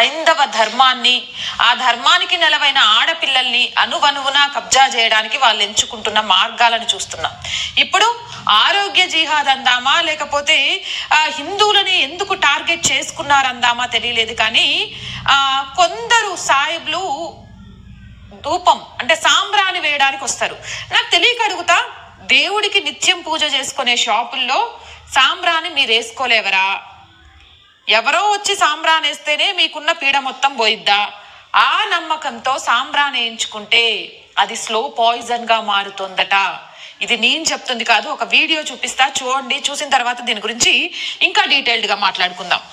హైందవ ధర్మాన్ని, ఆ ధర్మానికి నెలవైన ఆడపిల్లల్ని అనువనువున కబ్జా చేయడానికి వాళ్ళు ఎంచుకుంటున్న మార్గాలను చూస్తున్నాం. ఇప్పుడు ఆరోగ్య జిహాద్ అందామా, లేకపోతే హిందువులని ఎందుకు టార్గెట్ చేసుకున్నారందామా తెలియలేదు, కానీ కొందరు సాయిబ్లు ధూపం అంటే సాంబ్రాణి వేయడానికి వస్తారు. నాకు తెలియక అడుగుతా, దేవుడికి నిత్యం పూజ చేసుకునే షాపుల్లో సాంబ్రాణి మీరు వేసుకోలేవరా? ఎవరో వచ్చి సాంబ్రాణి వేస్తేనే మీకున్న పీడ మొత్తం పోయిద్దా? ఆ నమ్మకంతో సాంబ్రాణి వేయించుకుంటే అది స్లో పాయిజన్ గా మారుతుందట. ఇది నేను చెప్తుంది కాదు, ఒక వీడియో చూపిస్తా, చూడండి. చూసిన తర్వాత దీని గురించి ఇంకా డీటెయిల్డ్ గా మాట్లాడుకుందాం.